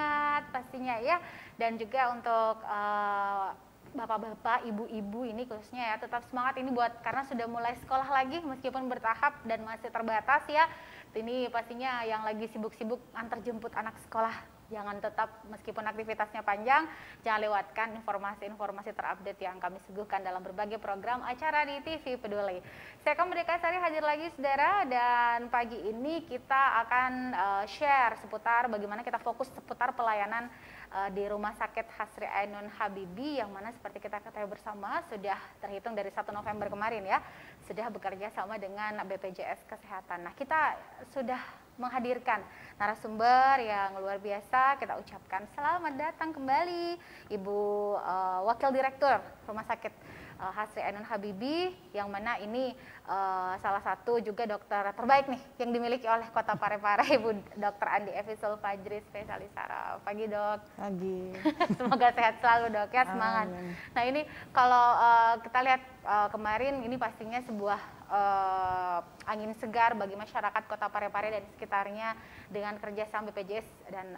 semangat pastinya ya. Dan juga untuk bapak-bapak, ibu-ibu ini khususnya ya, tetap semangat ini karena sudah mulai sekolah lagi meskipun bertahap dan masih terbatas ya. Ini pastinya yang lagi sibuk-sibuk antar jemput anak sekolah, jangan tetap meskipun aktivitasnya panjang, jangan lewatkan informasi-informasi terupdate yang kami suguhkan dalam berbagai program acara di TV Peduli. Saya Merdeka Sari hadir lagi saudara, dan pagi ini kita akan share seputar bagaimana kita fokus seputar pelayanan di Rumah Sakit Hasri Ainun Habibie, yang mana seperti kita ketahui bersama sudah terhitung dari 1 November kemarin ya, sudah bekerja sama dengan BPJS Kesehatan. Nah, kita sudah menghadirkan narasumber yang luar biasa. Kita ucapkan selamat datang kembali Ibu Wakil Direktur Rumah Sakit Hasri Ainun Habibie, yang mana ini salah satu juga dokter terbaik nih yang dimiliki oleh Kota Parepare, Ibu Dr. Andi Evisul Fajri, spesialis saraf. Pagi dok. Pagi. Semoga sehat selalu dok ya, semangat. Amin. Nah ini kalau kita lihat kemarin ini pastinya sebuah angin segar bagi masyarakat Kota Parepare dan sekitarnya dengan kerjasama BPJS dan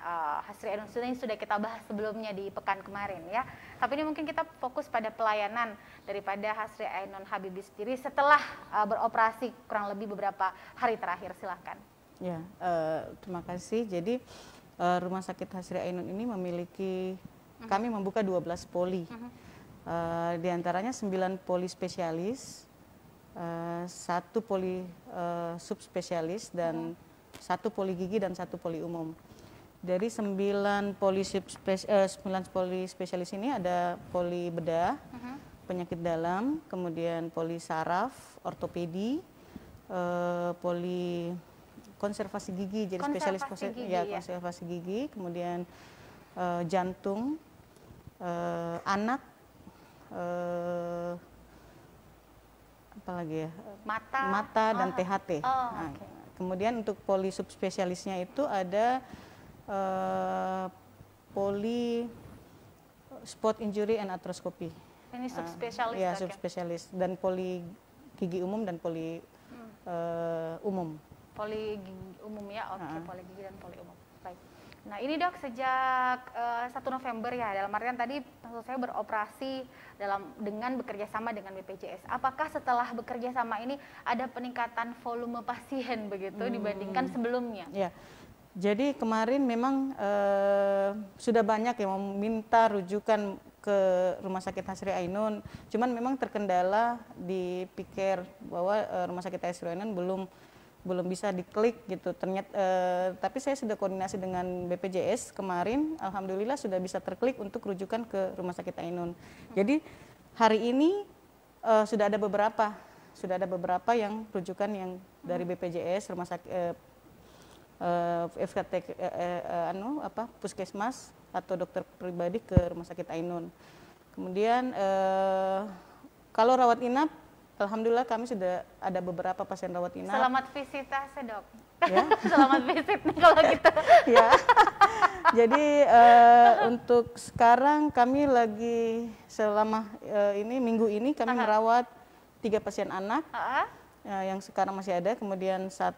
Hasri Ainun. Sudah kita bahas sebelumnya di pekan kemarin ya. Tapi ini mungkin kita fokus pada pelayanan daripada Hasri Ainun Habibie sendiri setelah beroperasi kurang lebih beberapa hari terakhir. Silahkan. Ya, terima kasih. Jadi Rumah Sakit Hasri Ainun ini memiliki, kami membuka 12 poli. Di antaranya 9 poli spesialis, 1 poli subspesialis, dan 1 poli gigi dan 1 poli umum. Dari 9 poli spesialis ini ada poli bedah, penyakit dalam, kemudian poli saraf, ortopedi, poli konservasi gigi, jadi spesialis konservasi gigi, kemudian jantung, anak, apalagi ya, mata dan THT. Nah, kemudian untuk poli subspesialisnya itu ada poli spot injury and arthroscopy. Ini subspesialis ya, subspesialis, dan poli gigi umum dan poli umum. Poli gigi umum ya, oke. Poli gigi dan poli umum. Baik. Nah ini dok, sejak 1 November ya, dalam artian tadi maksud saya beroperasi dengan bekerja sama dengan BPJS. Apakah setelah bekerja sama ini ada peningkatan volume pasien begitu dibandingkan sebelumnya? Ya, jadi kemarin memang sudah banyak yang meminta rujukan ke Rumah Sakit Hasri Ainun. Cuman memang terkendala dipikir bahwa Rumah Sakit Hasri Ainun belum bisa diklik gitu. Ternyata tapi saya sudah koordinasi dengan BPJS kemarin, alhamdulillah sudah bisa terklik untuk rujukan ke Rumah Sakit Ainun. Jadi hari ini sudah ada beberapa yang rujukan yang dari BPJS, Rumah Sakit FKT puskesmas atau dokter pribadi ke Rumah Sakit Ainun. Kemudian kalau rawat inap, alhamdulillah kami sudah ada beberapa pasien rawat inap. Selamat visitase dok. Ya? Selamat visit nih kalau gitu. Ya. Jadi untuk sekarang kami lagi selama minggu ini kami merawat 3 pasien anak yang sekarang masih ada, kemudian 1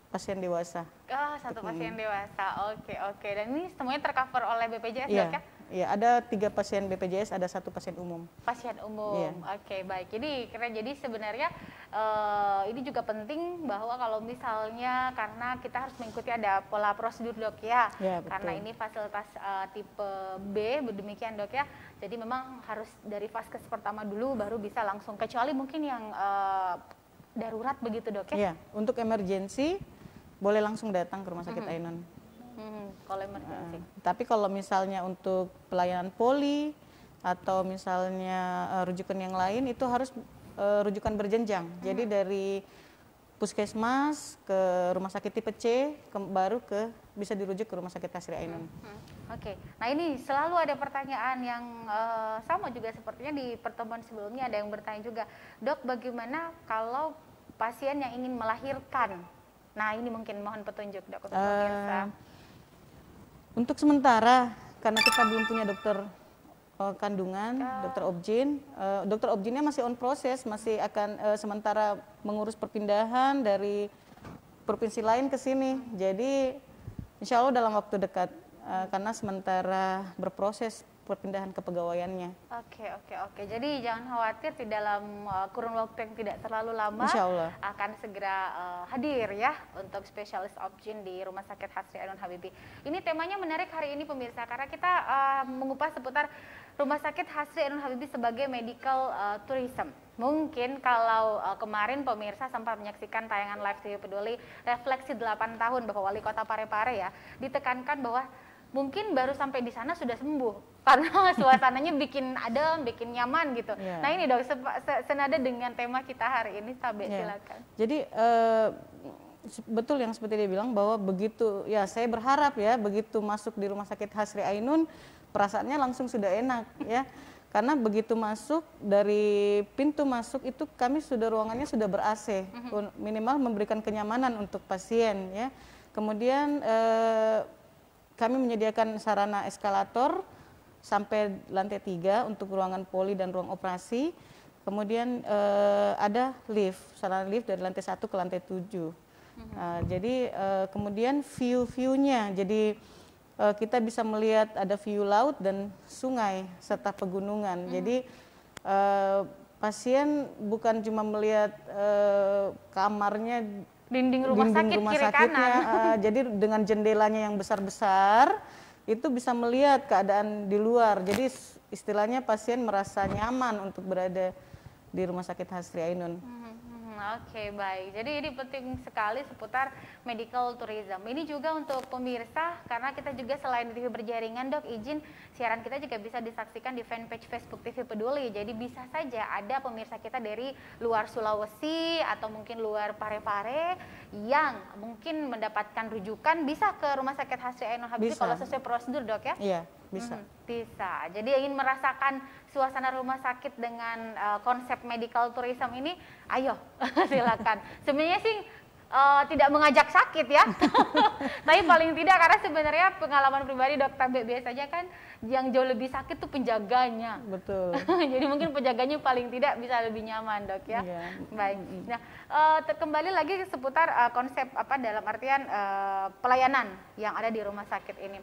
pasien dewasa. Oh, 1 pasien dewasa. Oke. Dan ini semuanya tercover oleh BPJS dok ya? Iya, ada 3 pasien BPJS, ada 1 pasien umum. Pasien umum, oke, baik. Jadi sebenarnya ini juga penting bahwa kalau misalnya karena kita harus mengikuti ada pola prosedur dok ya, karena ini fasilitas tipe B, demikian dok ya. Jadi memang harus dari vaskes pertama dulu baru bisa langsung, kecuali mungkin yang darurat begitu dok ya? Iya, untuk emergensi boleh langsung datang ke Rumah Sakit Ainun. Kalau emergensi. Tapi kalau misalnya untuk pelayanan poli atau misalnya rujukan yang lain itu harus rujukan berjenjang. Jadi dari puskesmas ke Rumah Sakit tipe C baru bisa dirujuk ke Rumah Sakit Hasri Ainun. Oke. Nah ini selalu ada pertanyaan yang sama juga sepertinya di pertemuan sebelumnya ada yang bertanya juga, dok bagaimana kalau pasien yang ingin melahirkan? Nah ini mungkin mohon petunjuk dok untuk pemirsa. Untuk sementara karena kita belum punya dokter kandungan, dokter obgyn, dokter obgynnya masih on proses, masih akan sementara mengurus perpindahan dari provinsi lain ke sini. Jadi insya Allah dalam waktu dekat karena sementara berproses perpindahan kepegawaiannya. Oke. Jadi jangan khawatir, di dalam kurun waktu yang tidak terlalu lama Insya Allah akan segera hadir ya untuk spesialis obgyn di Rumah Sakit Hasri Ainun Habibie. Ini temanya menarik hari ini pemirsa, karena kita mengupas seputar Rumah Sakit Hasri Ainun Habibie sebagai medical tourism. Mungkin kalau kemarin pemirsa sempat menyaksikan tayangan live TV Peduli Refleksi 8 tahun Bapak Wali Kota Parepare ya, ditekankan bahwa mungkin baru sampai di sana sudah sembuh karena suasananya bikin adem, bikin nyaman gitu. Yeah. Nah ini Dok, senada dengan tema kita hari ini, Tabe, silakan. Jadi betul yang seperti dia bilang bahwa begitu ya, saya berharap ya begitu masuk di Rumah Sakit Hasri Ainun perasaannya langsung sudah enak ya. Karena begitu masuk, dari pintu masuk itu kami sudah ruangannya sudah ber-AC, minimal memberikan kenyamanan untuk pasien ya. Kemudian kami menyediakan sarana eskalator sampai lantai 3 untuk ruangan poli dan ruang operasi. Kemudian ada lift, sarana lift dari lantai 1 ke lantai 7. Jadi kemudian view-nya, jadi kita bisa melihat ada view laut dan sungai serta pegunungan. Jadi pasien bukan cuma melihat kamarnya, dinding rumah sakit kiri kanan. Jadi dengan jendelanya yang besar-besar itu bisa melihat keadaan di luar. Jadi istilahnya pasien merasa nyaman untuk berada di Rumah Sakit Hasri Ainun. Oke, baik. Jadi ini penting sekali seputar medical tourism. Ini juga untuk pemirsa, karena kita juga selain di TV berjaringan, Dok, izin siaran kita juga bisa disaksikan di fanpage Facebook TV Peduli. Jadi bisa saja ada pemirsa kita dari luar Sulawesi atau mungkin luar Parepare yang mungkin mendapatkan rujukan, bisa ke Rumah Sakit Hasri Ainun Habibie kalau sesuai prosedur, Dok ya? Iya, bisa. Bisa. Jadi ingin merasakan suasana rumah sakit dengan konsep medical tourism ini, ayo silakan. Sebenarnya sih tidak mengajak sakit ya, tapi paling tidak karena sebenarnya pengalaman pribadi Dokter B biasanya kan yang jauh lebih sakit tuh penjaganya. Betul. Jadi mungkin penjaganya paling tidak bisa lebih nyaman, Dok ya. Yeah. Baik. Nah, kembali lagi seputar konsep dalam artian pelayanan yang ada di rumah sakit ini.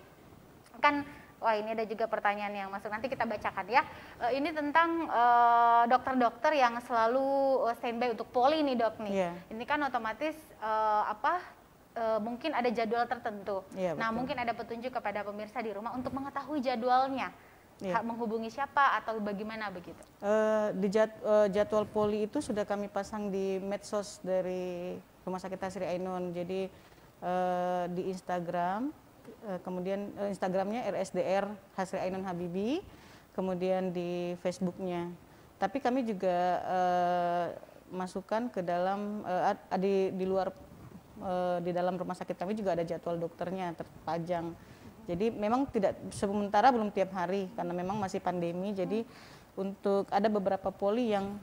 Kan wah, ini ada juga pertanyaan yang masuk, nanti kita bacakan ya. Ini tentang dokter-dokter yang selalu standby untuk poli nih, Dok nih. Yeah. Ini kan otomatis mungkin ada jadwal tertentu. Yeah, nah, mungkin ada petunjuk kepada pemirsa di rumah untuk mengetahui jadwalnya. Yeah. Menghubungi siapa atau bagaimana begitu? Jadwal poli itu sudah kami pasang di medsos dari Rumah Sakit Hasri Ainun. Jadi di Instagram, kemudian Instagramnya RSDR Hasri Ainun Habibie, kemudian di Facebooknya. Tapi kami juga masukkan ke dalam di luar di dalam rumah sakit kami juga ada jadwal dokternya terpajang. Jadi memang tidak, sementara belum tiap hari karena memang masih pandemi. Jadi untuk ada beberapa poli yang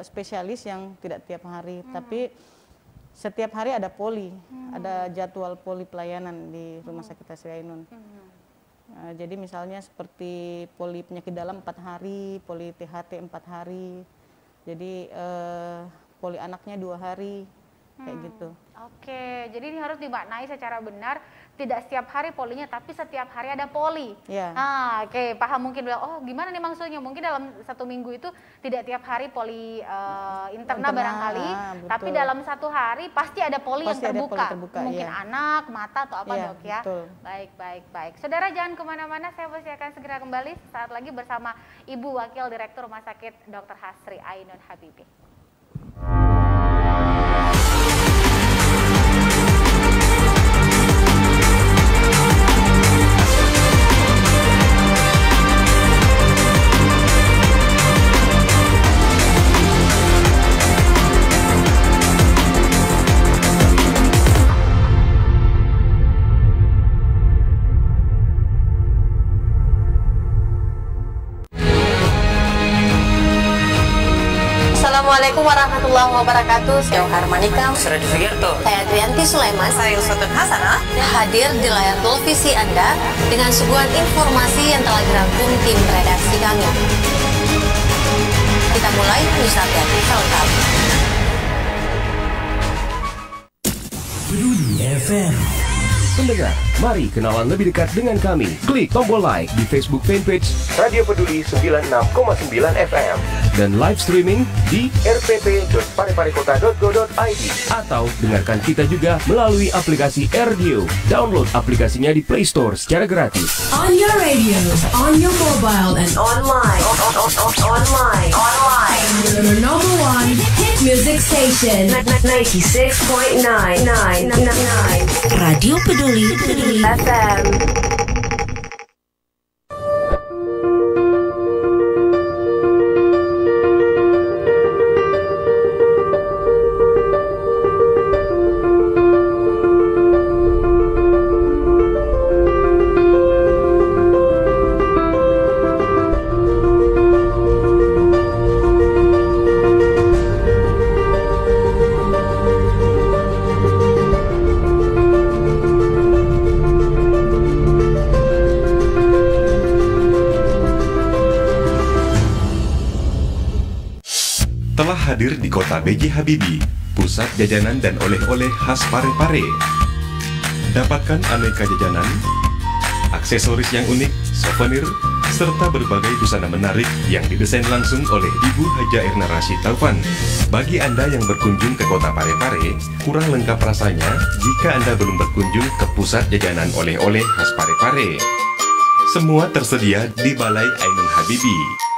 spesialis yang tidak tiap hari, tapi setiap hari ada poli, ada jadwal poli pelayanan di Rumah Sakit Hasri Ainun. Jadi misalnya seperti poli penyakit dalam 4 hari, poli THT 4 hari, jadi poli anaknya 2 hari, kayak gitu. Oke, jadi ini harus dimaknai secara benar, tidak setiap hari polinya, tapi setiap hari ada poli. Yeah. Oke, paham mungkin. Oh, gimana nih maksudnya? Mungkin dalam 1 minggu itu tidak tiap hari poli interna barangkali, tapi dalam 1 hari pasti ada poli yang terbuka. Mungkin anak, mata atau apa, Dok ya. Betul. Baik. Saudara jangan kemana-mana, saya pasti akan segera kembali saat lagi bersama Ibu Wakil Direktur Rumah Sakit Dr. Hasri Ainun Habibie. Assalamualaikum warahmatullahi wabarakatuh. Saya Harmanika, Surya Sugiarto, saya Trianti Sulaiman, saya Uswatun Hasanah, hadir di layar televisi Anda dengan sebuah informasi yang telah dirangkum tim redaksi kami. Kita mulai wisata selengkap. Peduli FM. Pendengar, Mari kenalan lebih dekat dengan kami. Klik tombol like di Facebook fanpage Radio Peduli 96,9 FM dan live streaming di rpp.pareparekota.go.id atau dengarkan kita juga melalui aplikasi RDio. Download aplikasinya di Play Store secara gratis. On your radio, on your mobile, and online. Online. Your number one hit music station. 96.9. Radio Peduli FM. Hadir di kota B.J. Habibie, pusat jajanan dan oleh-oleh khas Parepare. Dapatkan aneka jajanan, aksesoris yang unik, souvenir, serta berbagai busana menarik yang didesain langsung oleh Ibu Haja Erna Rashid Taufan. Bagi Anda yang berkunjung ke kota Parepare, kurang lengkap rasanya jika Anda belum berkunjung ke pusat jajanan oleh-oleh khas Parepare. Semua tersedia di Balai Ainun Habibie.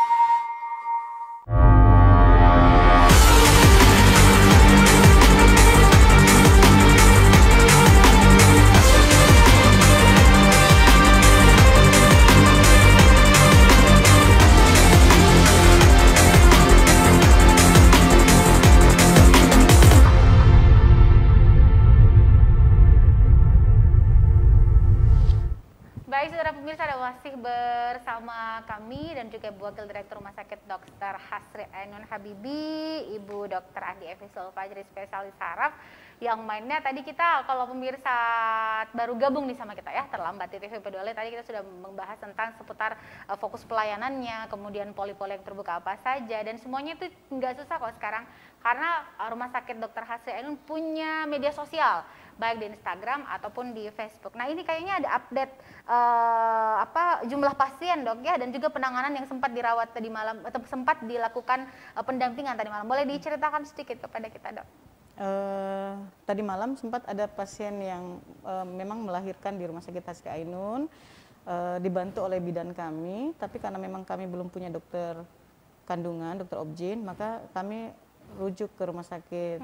Bersama kami dan juga Wakil Direktur Rumah Sakit Dr. Hasri Ainun Habibie, Ibu Dr. Andi Evisul Fajri, spesialis saraf. Yang mainnya tadi kita, kalau pemirsa baru gabung nih sama kita ya, terlambat di TV Peduli, tadi kita sudah membahas tentang seputar fokus pelayanannya, kemudian poli-poli yang terbuka apa saja, dan semuanya itu nggak susah kok sekarang, karena Rumah Sakit Dr. Hasri Ainun punya media sosial, baik di Instagram ataupun di Facebook. Nah ini kayaknya ada update jumlah pasien dok ya, dan juga penanganan yang sempat dirawat tadi malam atau sempat dilakukan pendampingan tadi malam. Boleh diceritakan sedikit kepada kita dok? Tadi malam sempat ada pasien yang memang melahirkan di Rumah Sakit Hasri Ainun, dibantu oleh bidan kami, tapi karena memang kami belum punya dokter kandungan, dokter obgyn, maka kami rujuk ke Rumah Sakit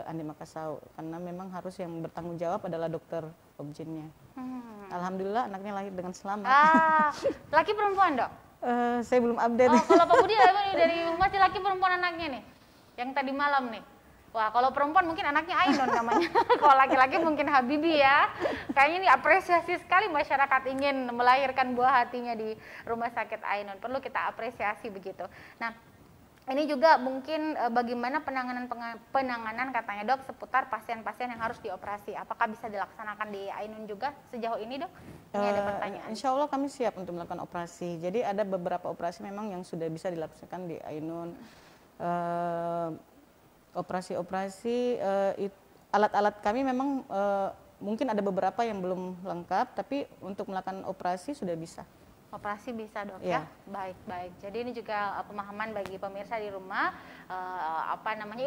Andi Makassau, karena memang harus yang bertanggung jawab adalah dokter obgynnya. Alhamdulillah anaknya lahir dengan selamat. Laki perempuan dok? Saya belum update. Kalau Pak Budi dari masih laki perempuan anaknya nih, yang tadi malam nih. Wah, kalau perempuan mungkin anaknya Ainun namanya. Kalau laki-laki mungkin Habibie ya. Kayaknya ini apresiasi sekali masyarakat ingin melahirkan buah hatinya di Rumah Sakit Ainun. Perlu kita apresiasi begitu. Nah, ini juga mungkin bagaimana penanganan katanya dok seputar pasien-pasien yang harus dioperasi. Apakah bisa dilaksanakan di Ainun juga sejauh ini dok? Ini ada pertanyaan. Insya Allah kami siap untuk melakukan operasi. Jadi ada beberapa operasi memang yang sudah bisa dilaksanakan di Ainun. Operasi-operasi, alat-alat kami memang mungkin ada beberapa yang belum lengkap, tapi untuk melakukan operasi sudah bisa. Operasi bisa dok ya? Baik-baik. Jadi ini juga pemahaman bagi pemirsa di rumah,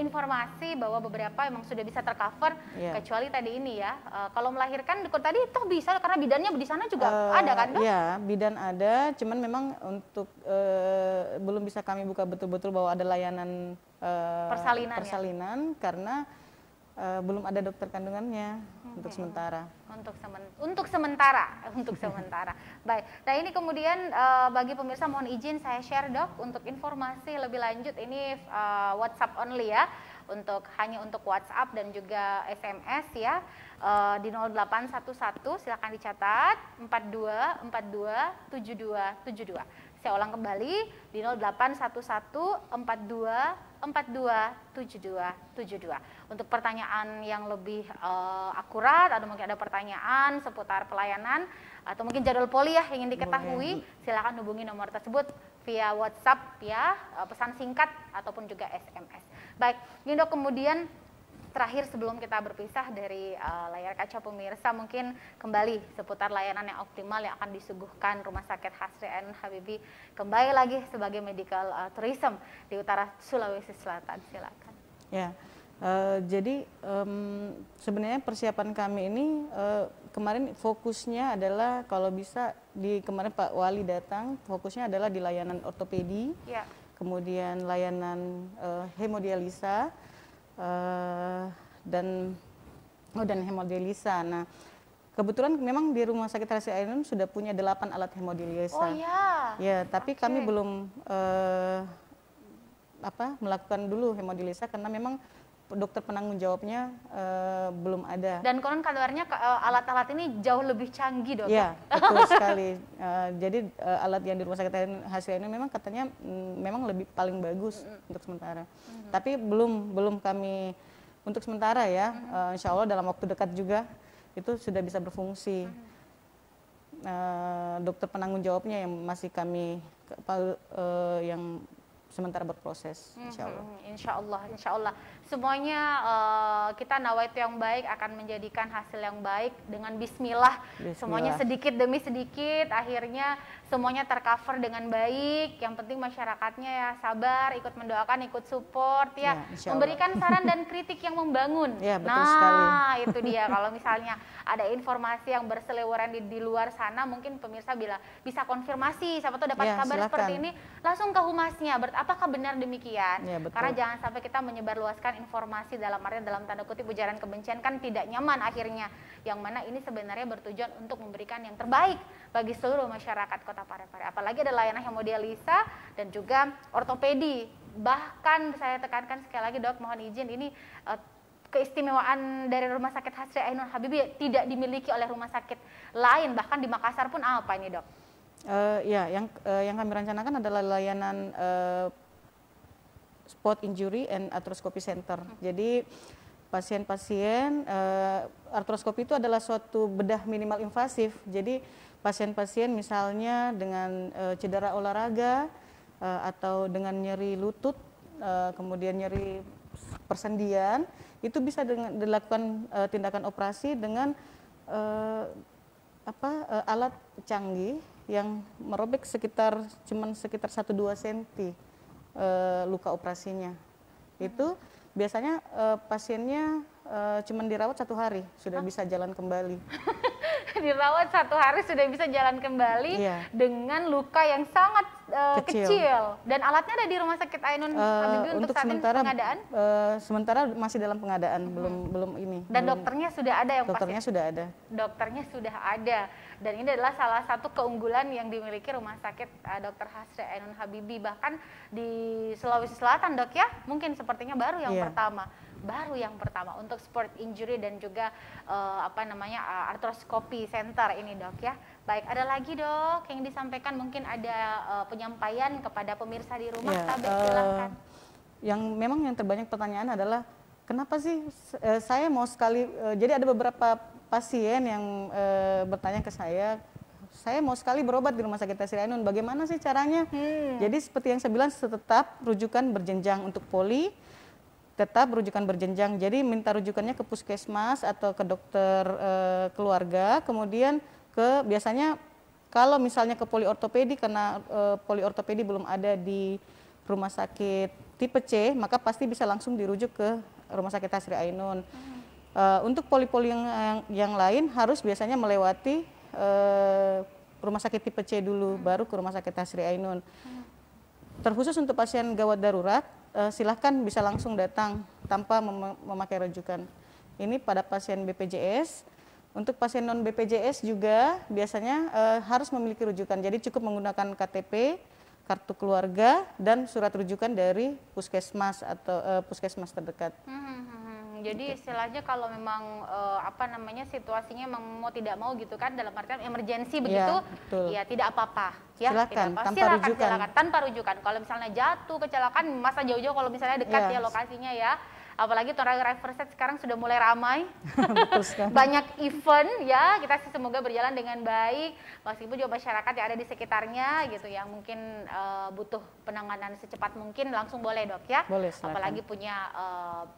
informasi bahwa beberapa memang sudah bisa tercover, kecuali tadi ini ya. Kalau melahirkan tadi toh bisa karena bidannya di sana juga ada kan dok? Iya, bidan ada, cuman memang untuk belum bisa kami buka betul-betul bahwa ada layanan persalinan ya? Karena belum ada dokter kandungannya untuk sementara. Untuk sementara. Baik. Nah ini kemudian bagi pemirsa mohon izin saya share dok untuk informasi lebih lanjut ini WhatsApp only ya, hanya untuk WhatsApp dan juga SMS ya, di 0811 silakan dicatat 42427272. Saya ulang kembali di 081142427272. Untuk pertanyaan yang lebih akurat atau mungkin ada pertanyaan seputar pelayanan atau mungkin jadwal poli ya ingin diketahui, silakan hubungi nomor tersebut via WhatsApp ya, pesan singkat ataupun juga SMS. Baik, ini dok kemudian terakhir sebelum kita berpisah dari layar kaca pemirsa, mungkin kembali seputar layanan yang optimal yang akan disuguhkan Rumah Sakit Hasri Ainun Habibie kembali lagi sebagai medical tourism di utara Sulawesi Selatan. Silakan. Ya, jadi sebenarnya persiapan kami ini kemarin fokusnya adalah kalau bisa kemarin Pak Wali datang, fokusnya adalah di layanan ortopedi, Ya. kemudian layanan hemodialisa dan hemodialisa. Nah, kebetulan memang di Rumah Sakit Hasri Ainun sudah punya 8 alat hemodialisa. Oh ya. Ya, tapi kami belum melakukan dulu hemodialisa karena memang dokter penanggung jawabnya belum ada. Dan konon kabarnya alat-alat ini jauh lebih canggih, Dok. Ya, betul sekali. Jadi alat yang di Rumah Sakit Hasri Ainun memang katanya memang lebih paling bagus untuk sementara. Tapi belum kami untuk sementara ya. Insya Allah dalam waktu dekat juga itu sudah bisa berfungsi. Dokter penanggung jawabnya yang masih kami yang sementara berproses, insya Allah. Insya Allah. Semuanya kita nawaitu yang baik akan menjadikan hasil yang baik dengan Bismillah. Semuanya sedikit demi sedikit, akhirnya semuanya tercover dengan baik. Yang penting masyarakatnya ya sabar, ikut mendoakan, ikut support ya, memberikan saran dan kritik yang membangun. Ya, betul sekali. Itu dia. Kalau misalnya ada informasi yang berseliweran di luar sana, mungkin pemirsa bisa konfirmasi, siapa tahu dapat kabar seperti ini, langsung ke humasnya. Apakah benar demikian? Ya, betul. Karena jangan sampai kita menyebarluaskan informasi dalam tanda kutip ujaran kebencian, kan tidak nyaman akhirnya. Yang mana ini sebenarnya bertujuan untuk memberikan yang terbaik bagi seluruh masyarakat Kota Parepare. Apalagi ada layanan hemodialisa dan juga ortopedi. Bahkan saya tekankan sekali lagi, Dok, mohon izin, ini keistimewaan dari Rumah Sakit Hasri Ainun Habibie tidak dimiliki oleh rumah sakit lain, bahkan di Makassar pun. Apa ini, Dok? Yang kami rencanakan adalah layanan spot injury and arthroscopy center. Jadi pasien-pasien arthroskopi itu adalah suatu bedah minimal invasif. Jadi pasien-pasien misalnya dengan cedera olahraga atau dengan nyeri lutut, kemudian nyeri persendian, itu bisa dilakukan tindakan operasi dengan alat canggih yang merobek sekitar 1-2 cm luka operasinya. Itu biasanya pasiennya cuma dirawat 1 hari sudah bisa jalan kembali. Dirawat 1 hari sudah bisa jalan kembali dengan luka yang sangat kecil. Dan alatnya ada di Rumah Sakit Ainun Habibie untuk saat ini pengadaan? Sementara masih dalam pengadaan, belum ini. Dan dokternya sudah ada yang dokternya pasti? Sudah ada. Dokternya sudah ada. Dan ini adalah salah satu keunggulan yang dimiliki Rumah Sakit Dr. Hasri Ainun Habibie. Bahkan di Sulawesi Selatan, Dok, ya, mungkin sepertinya baru yang pertama untuk sport injury dan juga arthroskopi center ini, Dok, ya. Baik, ada lagi, Dok, yang disampaikan, mungkin ada penyampaian kepada pemirsa di rumah. Silakan. Yang memang yang terbanyak pertanyaan adalah kenapa sih saya mau sekali, jadi ada beberapa pasien yang bertanya ke saya mau sekali berobat di Rumah Sakit Hasri Ainun, bagaimana sih caranya? Jadi seperti yang saya bilang, tetap rujukan berjenjang untuk poli, tetap rujukan berjenjang. Jadi minta rujukannya ke puskesmas atau ke dokter keluarga, kemudian biasanya kalau misalnya ke poliortopedi, karena poliortopedi belum ada di rumah sakit tipe C, maka pasti bisa langsung dirujuk ke Rumah Sakit Hasri Ainun. Untuk poli-poli yang lain harus biasanya melewati rumah sakit tipe C dulu, baru ke Rumah Sakit Hasri Ainun. Terkhusus untuk pasien gawat darurat, silahkan bisa langsung datang tanpa memakai rujukan. Ini pada pasien BPJS. Untuk pasien non BPJS juga biasanya harus memiliki rujukan. Jadi cukup menggunakan KTP, kartu keluarga, dan surat rujukan dari puskesmas atau puskesmas terdekat. Jadi istilahnya kalau memang situasinya memang mau tidak mau gitu kan, dalam artian emergensi begitu, ya tidak apa-apa, ya silakan, silakan tanpa rujukan. Kalau misalnya jatuh, kecelakaan, masa jauh-jauh, kalau misalnya dekat ya lokasinya ya, Apalagi Toraja Riverside sekarang sudah mulai ramai. Betul sekali. Banyak event ya, kita sih semoga berjalan dengan baik. Meskipun juga masyarakat yang ada di sekitarnya gitu yang mungkin butuh penanganan secepat mungkin langsung boleh dok ya. Boleh, silakan. Apalagi punya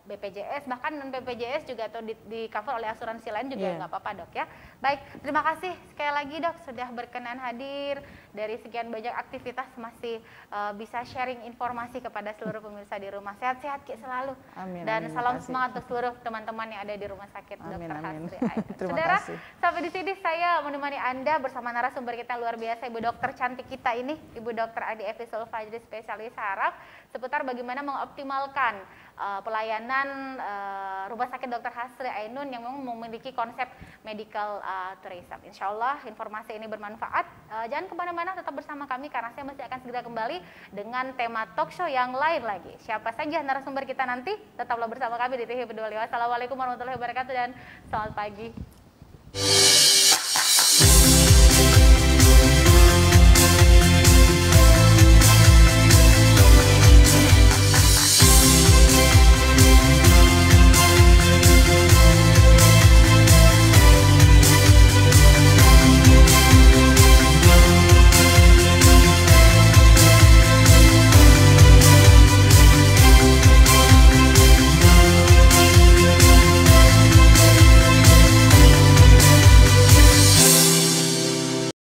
BPJS, bahkan non BPJS juga atau di cover oleh asuransi lain juga nggak apa-apa dok ya. Baik, terima kasih sekali lagi dok sudah berkenan hadir. Dari sekian banyak aktivitas masih bisa sharing informasi kepada seluruh pemirsa di rumah. Sehat-sehat Ki selalu. Amin, Dan amin, salam makasih. semangat untuk seluruh teman-teman yang ada di rumah sakit Amin, Dr. amin. Hasri Ainun. Terima Saudara, kasih. sampai di sini saya menemani Anda bersama narasumber kita luar biasa, Ibu Dokter cantik kita ini, Ibu Dokter Adi Evi Sulfajri, spesialis saraf, seputar bagaimana mengoptimalkan pelayanan Rumah Sakit Dr. Hasri Ainun yang memang memiliki konsep medical tourism. Insya Allah informasi ini bermanfaat. Jangan kemana-mana, tetap bersama kami karena saya masih akan segera kembali dengan tema talk show yang lain lagi. Siapa saja narasumber kita nanti, tetaplah bersama kami di TV Peduli. Wassalamualaikum warahmatullahi wabarakatuh dan selamat pagi.